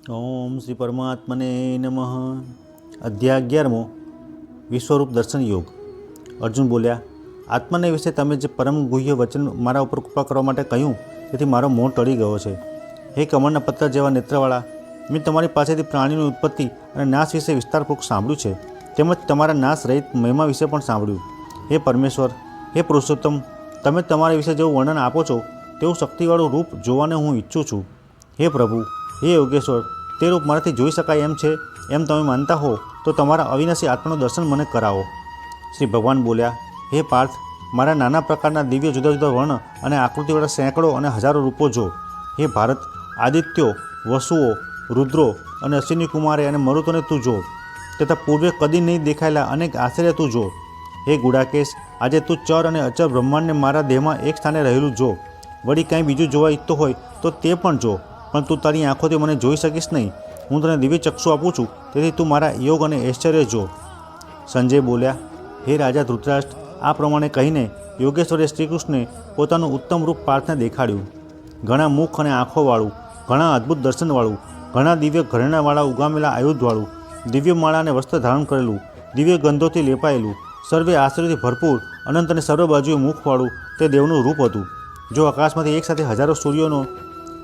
ઓમ શ્રી પરમાત્મને નમઃ। અધ્યાય 11મો વિશ્વરૂપ દર્શન યોગ। અર્જુન બોલ્યા, આત્માને વિશે તમે જે પરમ ગુહ્ય વચન મારા ઉપર કૃપા કરવા માટે કહ્યું, તેથી મારો મોહ ટળી ગયો છે। હે કમળના પત્ર જેવા નેત્રવાળા, મેં તમારી પાસેથી પ્રાણીની ઉત્પત્તિ અને નાશ વિશે વિસ્તારપૂર્વક સાંભળ્યું છે, તેમજ તમારા નાશ રહિત મહિમા વિશે પણ સાંભળ્યું। હે પરમેશ્વર, હે પુરુષોત્તમ, તમે તમારા વિશે જેવું વર્ણન આપો છો તેવું શક્તિવાળું રૂપ જોવાને હું ઈચ્છું છું। હે પ્રભુ, હે યોગેશ્વર, તે રૂપ મારાથી જોઈ શકાય એમ છે એમ તમે માનતા હો તો તમારા અવિનાશી આત્માનું દર્શન મને કરાવો। શ્રી ભગવાન બોલ્યા, હે પાર્થ, મારા નાના પ્રકારના દિવ્ય જુદા જુદા વર્ણ અને આકૃતિવાળા સેંકડો અને હજારો રૂપો જો। હે ભારત, આદિત્યો, વસુઓ, રુદ્રો અને અશ્વિની કુમારે અને મરુતોને તું જો, તથા પૂર્વે કદી નહીં દેખાયેલા અનેક આશ્ચર્ય તું જો। હે ગુડાકેશ, આજે તું ચર અને અચર બ્રહ્માંડને મારા દેહમાં એક સ્થાને રહેલું જો। વળી કાંઈ બીજું જોવા ઈચ્છતો હોય તો તે પણ જો, પણ તું તારી આંખોથી મને જોઈ શકીશ નહીં। હું તને દિવ્ય ચક્ષુ આપું છું, તેથી તું મારા યોગ અને ઐશ્વર્ય જો। સંજય બોલ્યા, હે રાજા ધૃતરાષ્ટ્ર, આ પ્રમાણે કહીને યોગેશ્વરે શ્રીકૃષ્ણને પોતાનું ઉત્તમ રૂપ પાર્થને દેખાડ્યું। ઘણા મુખ અને આંખોવાળું, ઘણા અદ્ભુત દર્શનવાળું, ઘણા દિવ્ય ઘરેણાવાળા ઉગામેલા આયુધવાળું, દિવ્ય માળા અને વસ્ત્ર ધારણ કરેલું, દિવ્ય ગંધોથી લેપાયેલું, સર્વે આશ્ચર્યથી ભરપૂર, અનંત અને સર્વ બાજુએ મુખવાળું તે દેવનું રૂપ હતું। જો આકાશમાંથી એકસાથે હજારો સૂર્યોનો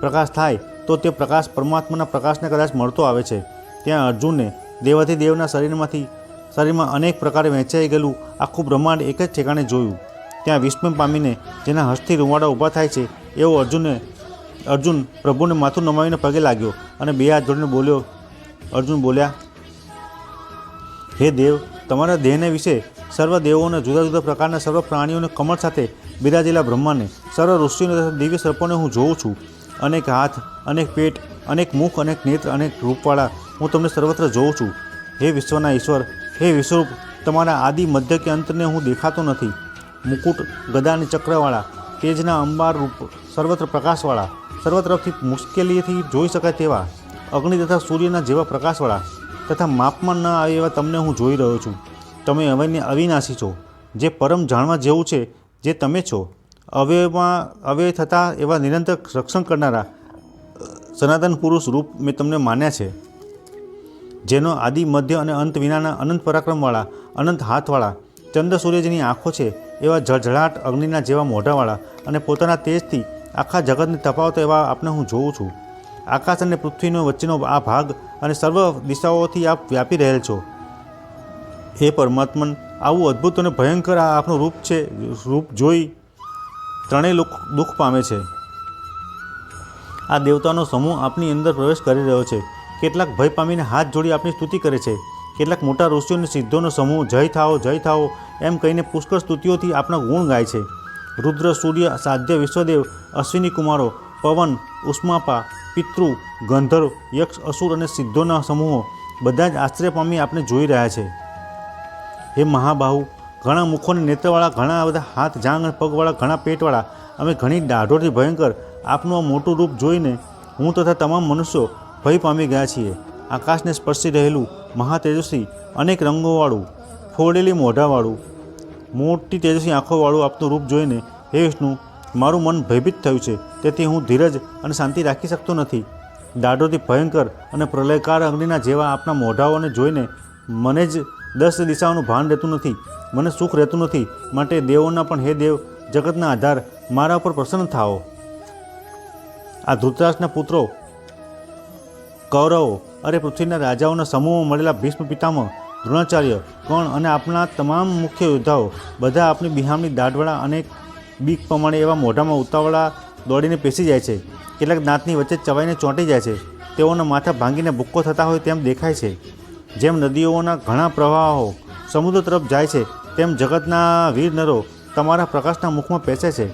પ્રકાશ થાય તો તે પ્રકાશ પરમાત્માના પ્રકાશને કદાચ મળતો આવે છે। ત્યાં અર્જુનને દેવાધિદેવના શરીરમાં અનેક પ્રકારે વહેંચાઈ ગયેલું આખું બ્રહ્માંડ એક જ ઠેકાણે જોયું। ત્યાં વિસ્મય પામીને જેના હસ્તથી રૂંવાડા ઊભા થાય છે એવો અર્જુન પ્રભુને માથું નમાવીને પગે લાગ્યો અને બે હાથ જોડીને અર્જુન બોલ્યા, હે દેવ, તમારા દેહને વિશે સર્વ દેવોને, જુદા જુદા પ્રકારના સર્વ પ્રાણીઓને, કમળ સાથે બિરાજેલા બ્રહ્માને, સર્વ ઋષિઓને તથા દિવ્ય સર્પોને હું જોઉં છું। અનેક હાથ, અનેક પેટ, અનેક મુખ, અનેક નેત્ર, અનેક રૂપવાળા હું તમને સર્વત્ર જોઉં છું। હે વિશ્વના ઈશ્વર, હે વિશ્વરૂપ, તમારા આદિ મધ્ય કે અંતને હું દેખાતો નથી। મુકુટ, ગદા અને ચક્રવાળા, તેજના અંબાર રૂપ, સર્વત્ર પ્રકાશવાળા, સર્વ તરફથી મુશ્કેલીથી જોઈ શકાય તેવા, અગ્નિ તથા સૂર્યના જેવા પ્રકાશવાળા, તથા માપમાં ન આવે એવા તમને હું જોઈ રહ્યો છું। તમે અવિનાશી છો, જે પરમ જાણવા જેવું છે, જે તમે છો। અવ્યય થતાં એવા નિરંતર રક્ષણ કરનારા સનાતન પુરુષ રૂપ મેં તમને માન્યા છે, જેનો આદિ મધ્ય અને અંત વિનાના અનંત પરાક્રમવાળા, અનંત હાથવાળા, ચંદ્ર સૂર્ય જેની આંખો છે એવા ઝળઝળાટ અગ્નિના જેવા મોઢાવાળા અને પોતાના તેજથી આખા જગતને તપાવતો એવા આપને હું જોઉં છું। આકાશ અને પૃથ્વીનો વચ્ચેનો આ ભાગ અને સર્વ દિશાઓથી આપ વ્યાપી રહેલ છો। હે પરમાત્મન, આવું અદ્ભુત અને ભયંકર આ આપનું રૂપ જોઈ ત્રણેય લોક દુઃખ પામે છે। આ દેવતાનો સમૂહ આપની અંદર પ્રવેશ કરી રહ્યો છે। કેટલાક ભય પામીને હાથ જોડી આપની સ્તુતિ કરે છે। કેટલાક મોટા ઋષિઓને સિદ્ધોનો સમૂહ જય થાઓ, જય થાઓ એમ કહીને પુષ્કળ સ્તુતિઓથી આપણા ગુણ ગાય છે। રુદ્ર, સૂર્ય, સાધ્ય, વિશ્વદેવ, અશ્વિની કુમારો, પવન, ઉષ્માપા, પિતૃ, ગંધર્વ, યક્ષ, અસુર અને સિદ્ધોના સમૂહો બધા જ આશ્ચર્ય પામી આપને જોઈ રહ્યા છે। હે મહાબાહુ, ઘણા મુખો અને નેત્રવાળા, ઘણા બધા હાથ, જાંઘ અને પગવાળા, ઘણા પેટવાળા, અમે ઘણી દાઢોથી ભયંકર આપનું આ મોટું રૂપ જોઈને હું તથા તમામ મનુષ્યો ભય પામી ગયા છીએ। આકાશને સ્પર્શી રહેલું મહાતેજસ્વી, અનેક રંગોવાળું, ફોડેલી મોઢાવાળું, મોટી તેજસ્વી આંખોવાળું આપનું રૂપ જોઈને હે વિષ્ણુ, મારું મન ભયભીત થયું છે, તેથી હું ધીરજ અને શાંતિ રાખી શકતો નથી। દાઢોથી ભયંકર અને પ્રલયકાર અગ્નિના જેવા આપના મોઢાઓને જોઈને મને જ 10 દિશાઓનું ભાન રહેતું નથી, મને સુખ રહેતું નથી। માટે દેવોના પણ હે દેવ, જગતના આધાર, મારા ઉપર પ્રસન્ન થાઓ। આ ધૃતરાષ્ટ્રના પુત્રો કૌરવો, અરે પૃથ્વીના રાજાઓના સમૂહમાં મળેલા ભીષ્મ પિતામહ, દ્રોણાચાર્ય, કર્ણ અને આપના તમામ મુખ્ય યોદ્ધાઓ બધા આપની બિહામની દાઢવાળા અનેક બીક પ્રમાણે એવા મોઢામાં ઉતાવળા દોડીને પેસી જાય છે। કેટલાક દાંતની વચ્ચે ચવાઈને ચોંટી જાય છે। તેઓના માથા ભાંગીને ભૂક્કો થતા હોય તેમ દેખાય છે। જેમ નદીઓના ઘણા પ્રવાહો સમુદ્ર તરફ જાય છે, તેમ જગતના વીર નરો તમારા પ્રકાશના મુખમાં પેસે છે।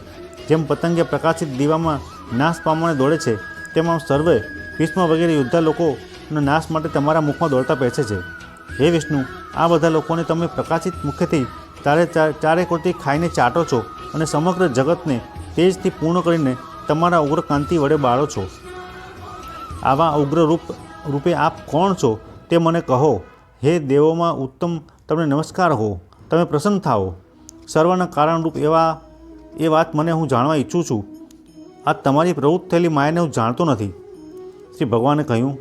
જેમ પતંગિયા પ્રકાશિત દીવામાં નાશ પામવાને દોડે છે, તેમ સર્વે ભીષ્મ વગેરે યોદ્ધા લોકોના નાશ માટે તમારા મુખમાં દોડતા પેસે છે। હે વિષ્ણુ, આ બધા લોકોને તમે પ્રકાશિત મુખેથી ચારે કોરથી ખાઈને ચાટો છો અને સમગ્ર જગતને તેજથી પૂર્ણ કરીને તમારા ઉગ્ર કાંતિ વડે બાળો છો। આવા ઉગ્ર રૂપે આપ કોણ છો તે મને કહો। હે દેવોમાં ઉત્તમ, તમને નમસ્કાર હો, તમે પ્રસન્ન થાઓ। સર્વના કારણરૂપ એ વાત મને હું જાણવા ઈચ્છું છું। આ તમારી પ્રવૃત્ત થયેલી માયાને હું જાણતો નથી। શ્રી ભગવાને કહ્યું,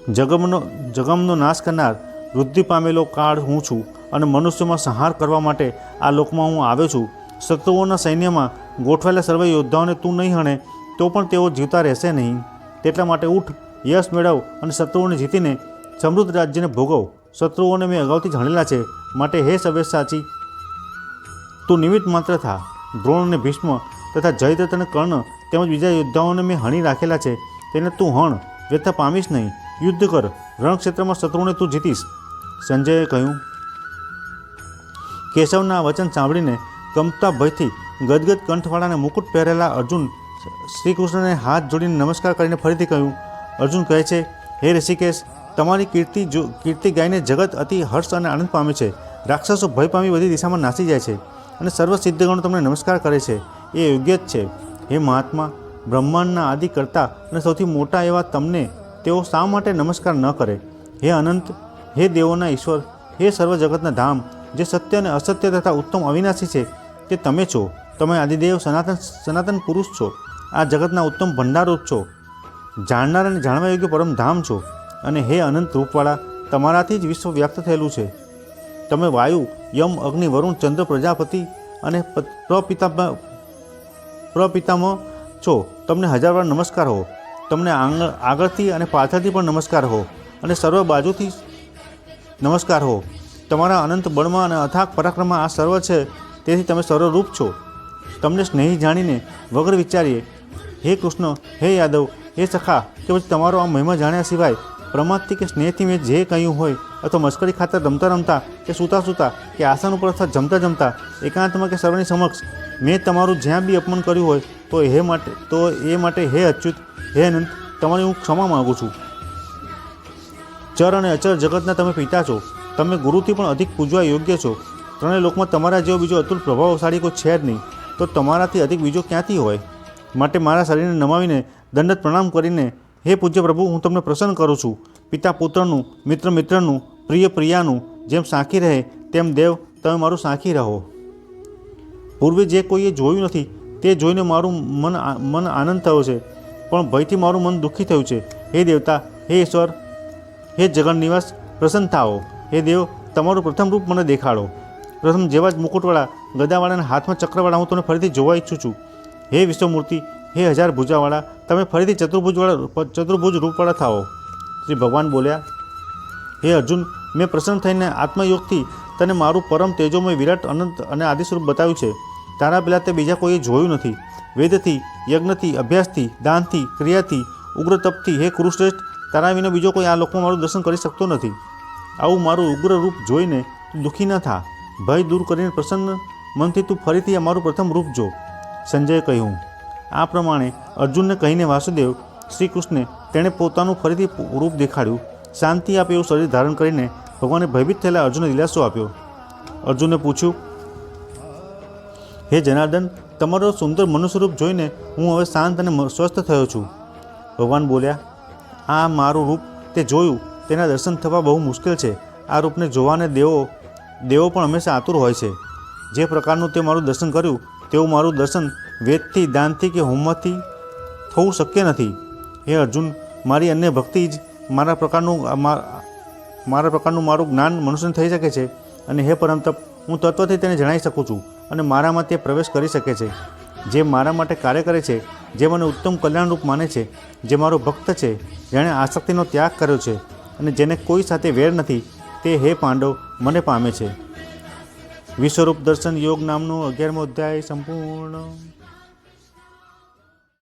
જગમનો નાશ કરનાર વૃદ્ધિ પામેલો કાળ હું છું અને મનુષ્યોમાં સંહાર કરવા માટે આ લોકમાં હું આવ્યો છું. શત્રુઓના સૈન્યમાં ગોઠવાયેલા સર્વ યોદ્ધાઓને તું નહીં હણે તો પણ તેઓ જીવતા રહેશે નહીં. તેટલા માટે ઉઠ, યશ મેળવ અને શત્રુઓને જીતીને સમૃદ્ધ રાજ્યને ભોગવ. શત્રુઓને મેં અગાઉથી જાણેલા છે, માટે હે સવ્યસાચી તું નિમિત્ત માત્ર થા. દ્રોણ અને ભીષ્મ તથા જયદ્રથ અને કર્ણ તેમજ બીજા યોદ્ધાઓને મેં હણી રાખેલા છે, તેને તું હણ, વ્યથા પામીશ નહીં. યુદ્ધ કર, રણક્ષેત્રમાં શત્રુઓને તું જીતીશ. સંજયે કહ્યું. કેશવના આ વચન સાંભળીને કંપતા ભયથી ગદગદ કંઠવાળાને મુકુટ પહેરેલા અર્જુન શ્રીકૃષ્ણને હાથ જોડીને નમસ્કાર કરીને ફરીથી કહ્યું. અર્જુન કહે છે, હે ઋષિકેશ, તમારી કીર્તિ ગાઈને જગત અતિ હર્ષ અને આનંદ પામે છે. રાક્ષસો ભય પામી બધી દિશામાં નાસી જાય છે અને સર્વ સિદ્ધગણો તમને નમસ્કાર કરે છે. એ યોગ્ય જ છે. હે મહાત્મા, બ્રહ્માંડના આદિ કરતા અને સૌથી મોટા એવા તમને તેઓ શા માટે નમસ્કાર ન કરે? હે અનંત, હે દેવોના ઈશ્વર, હે સર્વ જગતના ધામ, જે સત્ય અને અસત્ય તથા ઉત્તમ અવિનાશી છે તે તમે છો. તમે આદિદેવ સનાતન પુરુષ છો. આ જગતના ઉત્તમ ભંડારો છો. જાણનાર અને જાણવા યોગ્ય પરમ ધામ છો. અને હે અનંત રૂપવાળા, તમારાથી જ વિશ્વ વ્યાપ્ત થયેલું છે. તમે વાયુ, યમ, અગ્નિ, વરુણ, ચંદ્ર, પ્રજાપતિ અને પ્રપિતામહ છો. તમને હજાર વાર નમસ્કાર હો. તમને આગળથી અને પાછળથી પણ નમસ્કાર હો અને સર્વ બાજુથી નમસ્કાર હો. તમારા અનંત બળમાં અને અથાગ પરાક્રમમાં આ સર્વ છે, તેથી તમે સર્વરૂપ છો. તમને સ્નેહી જાણીને વગર વિચારીએ હે કૃષ્ણ, હે યાદવ, હે સખા, કે પછી તમારો આ મહિમા જાણ્યા સિવાય પ્રમાદથી કે સ્નેહથી મેં જે કહ્યું હોય અથવા મસ્કરી ખાતર રમતા રમતા કે સૂતા સૂતા કે આસન ઉપર અથવા જમતા જમતા એકાંતમાં કે સર્વની સમક્ષ મેં તમારું જ્યાં બી અપમાન કર્યું હોય તો એ માટે હે અચ્યુત, હે અનંત, તમારી હું ક્ષમા માગું છું. ચર અને અચર જગતના તમે પિતા છો. તમે ગુરુથી પણ અધિક પૂજવા યોગ્ય છો. ત્રણેય લોકમાં તમારા જેવો બીજો અતુલ પ્રભાવશાળી કોઈ છે જ નહીં, તો તમારાથી અધિક બીજો ક્યાંથી હોય? માટે મારા શરીરને નમાવીને દંડત પ્રણામ કરીને હે પૂજ્ય પ્રભુ, હું તમને પ્રસન્ન કરું છું. પિતા પુત્રનું, મિત્ર મિત્રનું, પ્રિય પ્રિયાનું જેમ સાંખી રહે તેમ દેવ તમે મારું સાંખી રહો. પૂર્વે જે કોઈએ જોયું નથી તે જોઈને મારું મન આનંદ થયો છે, પણ ભયથી મારું મન દુઃખી થયું છે. હે દેવતા, હે ઈશ્વર, હે જગન નિવાસ, પ્રસન્ન થાઓ. હે દેવ, તમારું પ્રથમ રૂપ મને દેખાડો. પ્રથમ જેવા જ મુકુટવાળા, ગદાવાળાના હાથમાં ચક્રવાળા હું તમને ફરીથી જોવા ઈચ્છું છું. હે વિશ્વમૂર્તિ, હે હજાર ભુજાવાળા, તમે ફરીથી ચતુર્ભુજ રૂપવાળા થાઓ. શ્રી ભગવાન બોલ્યા. હે અર્જુન, મેં પ્રસન્ન થઈને આત્મયોગથી તને મારું પરમ તેજોમય વિરાટ અનંત અને આદિ સ્વરૂપ બતાવ્યું છે. તારા પહેલાં તે બીજા કોઈએ જોયું નથી. વેદથી, યજ્ઞથી, અભ્યાસથી, દાનથી, ક્રિયાથી, ઉગ્ર તપથી, હે કુરુશ્રેષ્ઠ, તારા વિના બીજો કોઈ આ લોકમાં મારું દર્શન કરી શકતો નથી. આવું મારું ઉગ્ર રૂપ જોઈને તું દુઃખી ન થા. ભય દૂર કરીને પ્રસન્ન મનથી તું ફરીથી અમારું પ્રથમ રૂપ જો. સંજયે કહ્યું. આ પ્રમાણે અર્જુનને કહીને વાસુદેવ શ્રી કૃષ્ણે તેણે પોતાનું ફરીથી રૂપ દેખાડ્યું. શાંતિ આપે એવું શરીર ધારણ કરીને ભગવાને ભયભીત થયેલા અર્જુનને દિલાસો આપ્યો. અર્જુને પૂછ્યું, હે જનાર્દન, તમારો સુંદર મનુષ્ય રૂપ જોઈને હું હવે શાંત અને સ્વસ્થ થયો છું. ભગવાન બોલ્યા. આ મારું રૂપ તે જોયું, તેના દર્શન થવા બહુ મુશ્કેલ છે. આ રૂપને જોવાને દેવો પણ હંમેશા આતુર હોય છે. જે પ્રકારનું તે મારું દર્શન કર્યું તેવું મારું દર્શન વેદથી, દાનથી કે હોમથી થવું શક્ય નથી. હે અર્જુન, મારી અન્ય ભક્તિ જ મારા પ્રકારનું મારું જ્ઞાન મનુષ્યને થઈ શકે છે. અને હે પરમતપ, હું તત્વથી તેને જણાવી શકું છું અને મારામાં તે પ્રવેશ કરી શકે છે. જે મારા માટે કાર્ય કરે છે, જે મને ઉત્તમ કલ્યાણરૂપ માને છે, જે મારો ભક્ત છે, જેણે આસક્તિનો ત્યાગ કર્યો છે અને જેને કોઈ સાથે વેર નથી, તે હે પાંડવ મને પામે છે. વિશ્વરૂપ દર્શન યોગ નામનો 11મો અધ્યાય સંપૂર્ણ.